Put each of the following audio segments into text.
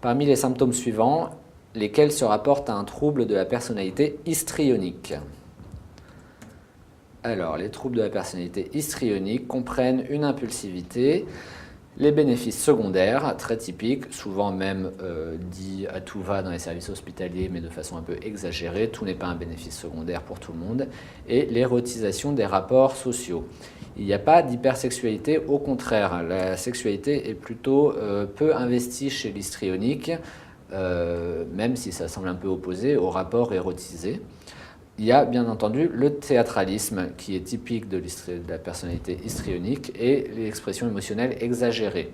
Parmi les symptômes suivants, lesquels se rapportent à un trouble de la personnalité histrionique? Alors, les troubles de la personnalité histrionique comprennent une impulsivité, les bénéfices secondaires, très typiques, souvent même dit à tout va dans les services hospitaliers, mais de façon un peu exagérée, tout n'est pas un bénéfice secondaire pour tout le monde, et l'érotisation des rapports sociaux. Il n'y a pas d'hypersexualité, au contraire, la sexualité est plutôt peu investie chez l'histrionique, même si ça semble un peu opposé aux rapports érotisés. Il y a bien entendu le théâtralisme qui est typique de la personnalité histrionique et l'expression émotionnelle exagérée.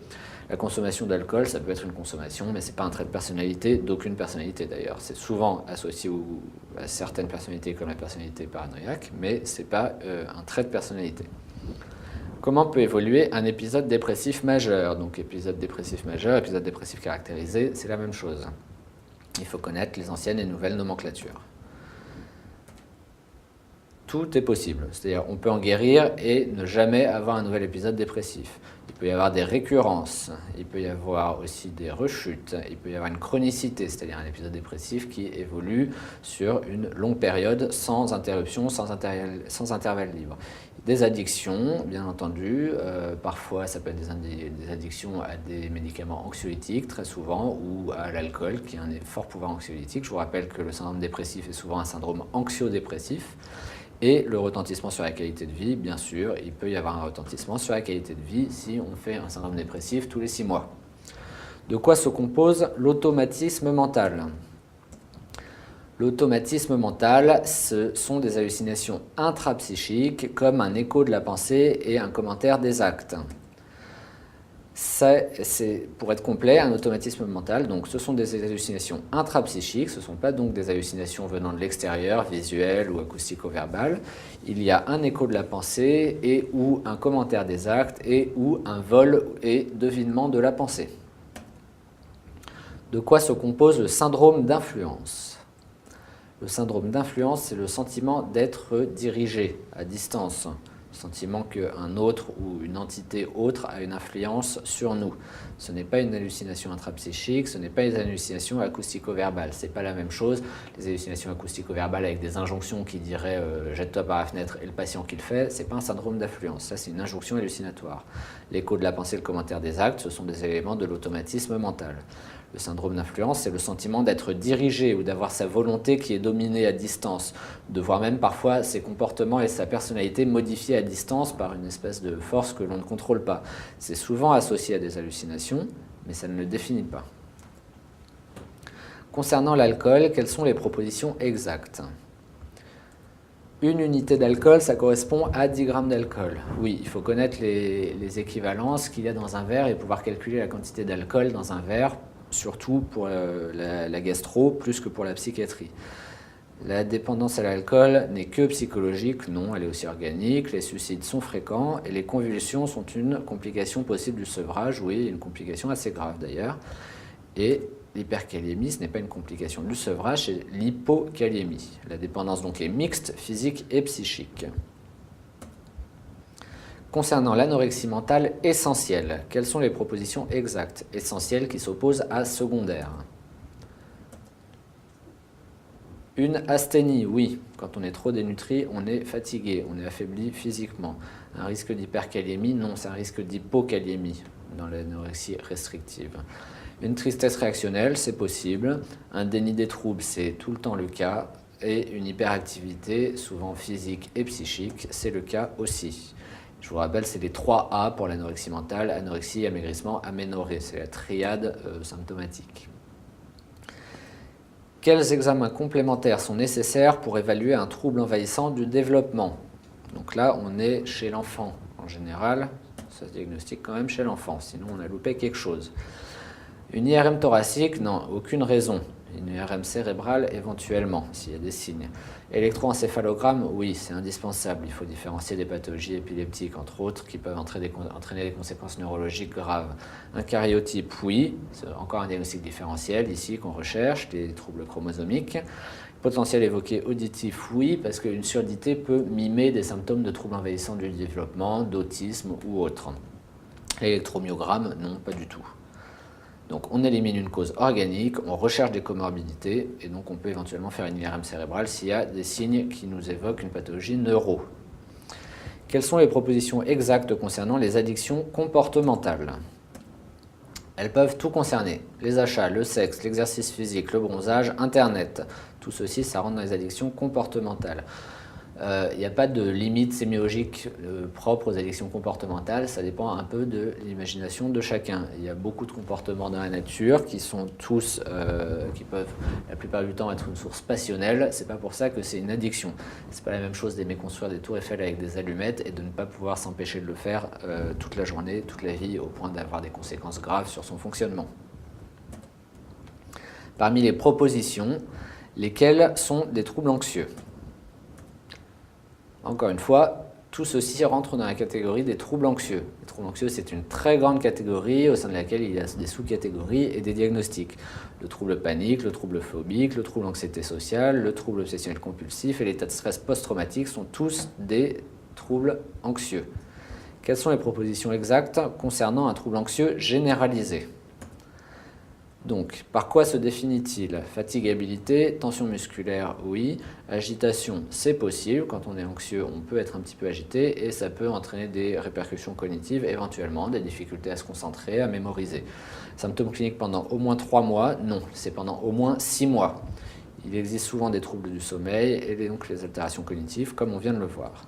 La consommation d'alcool, ça peut être une consommation, mais ce n'est pas un trait de personnalité d'aucune personnalité d'ailleurs. C'est souvent associé à certaines personnalités comme la personnalité paranoïaque, mais ce n'est pas un trait de personnalité. Comment peut évoluer un épisode dépressif majeur? Donc épisode dépressif majeur, épisode dépressif caractérisé, c'est la même chose. Il faut connaître les anciennes et nouvelles nomenclatures. Tout est possible, c'est-à-dire on peut en guérir et ne jamais avoir un nouvel épisode dépressif. Il peut y avoir des récurrences, il peut y avoir aussi des rechutes, il peut y avoir une chronicité, c'est-à-dire un épisode dépressif qui évolue sur une longue période sans interruption, sans intervalle libre. Des addictions, bien entendu, parfois ça peut être des addictions à des médicaments anxiolytiques, très souvent, ou à l'alcool, qui a un fort pouvoir anxiolytique. Je vous rappelle que le syndrome dépressif est souvent un syndrome anxio-dépressif. Et le retentissement sur la qualité de vie, bien sûr, il peut y avoir un retentissement sur la qualité de vie si on fait un syndrome dépressif tous les 6 mois. De quoi se compose l'automatisme mental? L'automatisme mental, ce sont des hallucinations intrapsychiques comme un écho de la pensée et un commentaire des actes. C'est, pour être complet, un automatisme mental. Donc, ce sont des hallucinations intrapsychiques, ce ne sont pas donc des hallucinations venant de l'extérieur, visuelles ou acoustico-verbales. Il y a un écho de la pensée et ou un commentaire des actes et ou un vol et devinement de la pensée. De quoi se compose le syndrome d'influence? Le syndrome d'influence, c'est le sentiment d'être dirigé à distance. Le sentiment qu'un autre ou une entité autre a une influence sur nous. Ce n'est pas une hallucination intrapsychique, ce n'est pas une hallucination acoustico-verbale. Ce n'est pas la même chose. Les hallucinations acoustico-verbales avec des injonctions qui diraient jette-toi par la fenêtre et le patient qui le fait, ce n'est pas un syndrome d'influence. Ça, c'est une injonction hallucinatoire. L'écho de la pensée et le commentaire des actes, ce sont des éléments de l'automatisme mental. Le syndrome d'influence, c'est le sentiment d'être dirigé ou d'avoir sa volonté qui est dominée à distance, de voir même parfois ses comportements et sa personnalité modifiés à distance par une espèce de force que l'on ne contrôle pas. C'est souvent associé à des hallucinations, mais ça ne le définit pas. Concernant l'alcool, quelles sont les propositions exactes? Une unité d'alcool, ça correspond à 10 grammes d'alcool. Oui, il faut connaître les équivalences qu'il y a dans un verre et pouvoir calculer la quantité d'alcool dans un verre, surtout pour la gastro, plus que pour la psychiatrie. La dépendance à l'alcool n'est que psychologique, non, elle est aussi organique, les suicides sont fréquents et les convulsions sont une complication possible du sevrage, oui, une complication assez grave d'ailleurs. Et l'hyperkaliémie, ce n'est pas une complication du sevrage, c'est l'hypokaliémie. La dépendance donc est mixte, physique et psychique. Concernant l'anorexie mentale essentielle, quelles sont les propositions exactes? Essentielles qui s'opposent à secondaires. Une asthénie, oui. Quand on est trop dénutri, on est fatigué, on est affaibli physiquement. Un risque d'hyperkaliémie, non, c'est un risque d'hypokaliémie dans l'anorexie restrictive. Une tristesse réactionnelle, c'est possible. Un déni des troubles, c'est tout le temps le cas. Et une hyperactivité, souvent physique et psychique, c'est le cas aussi. Je vous rappelle, c'est les 3 A pour l'anorexie mentale, anorexie, amaigrissement, aménorrhée. C'est la triade symptomatique. Quels examens complémentaires sont nécessaires pour évaluer un trouble envahissant du développement? Donc là, on est chez l'enfant. En général, ça se diagnostique quand même chez l'enfant, sinon on a loupé quelque chose. Une IRM thoracique, non, aucune raison. Une IRM cérébrale, éventuellement, s'il y a des signes. Électroencéphalogramme, oui, c'est indispensable. Il faut différencier des pathologies épileptiques, entre autres, qui peuvent entraîner des conséquences neurologiques graves. Un karyotype, oui, c'est encore un diagnostic différentiel ici qu'on recherche, des troubles chromosomiques. Potentiel évoqué auditif, oui, parce qu'une surdité peut mimer des symptômes de troubles envahissants du développement, d'autisme ou autre. L'électromyogramme, non, pas du tout. Donc on élimine une cause organique, on recherche des comorbidités, et donc on peut éventuellement faire une IRM cérébrale s'il y a des signes qui nous évoquent une pathologie neuro. Quelles sont les propositions exactes concernant les addictions comportementales? Elles peuvent tout concerner, les achats, le sexe, l'exercice physique, le bronzage, Internet. Tout ceci, ça rentre dans les addictions comportementales. Il n'y a pas de limite sémiologique propre aux addictions comportementales, ça dépend un peu de l'imagination de chacun. Il y a beaucoup de comportements dans la nature qui sont tous, qui peuvent la plupart du temps être une source passionnelle, c'est pas pour ça que c'est une addiction. C'est pas la même chose d'aimer construire des tours Eiffel avec des allumettes et de ne pas pouvoir s'empêcher de le faire toute la journée, toute la vie, au point d'avoir des conséquences graves sur son fonctionnement. Parmi les propositions, lesquelles sont des troubles anxieux? Encore une fois, tout ceci rentre dans la catégorie des troubles anxieux. Les troubles anxieux, c'est une très grande catégorie au sein de laquelle il y a des sous-catégories et des diagnostics. Le trouble panique, le trouble phobique, le trouble anxiété sociale, le trouble obsessionnel compulsif et l'état de stress post-traumatique sont tous des troubles anxieux. Quelles sont les propositions exactes concernant un trouble anxieux généralisé? Donc, par quoi se définit-il? Fatigabilité, tension musculaire, oui. Agitation, c'est possible. Quand on est anxieux, on peut être un petit peu agité et ça peut entraîner des répercussions cognitives, éventuellement des difficultés à se concentrer, à mémoriser. Symptômes cliniques pendant au moins 3 mois? Non, c'est pendant au moins 6 mois. Il existe souvent des troubles du sommeil et donc les altérations cognitives, comme on vient de le voir.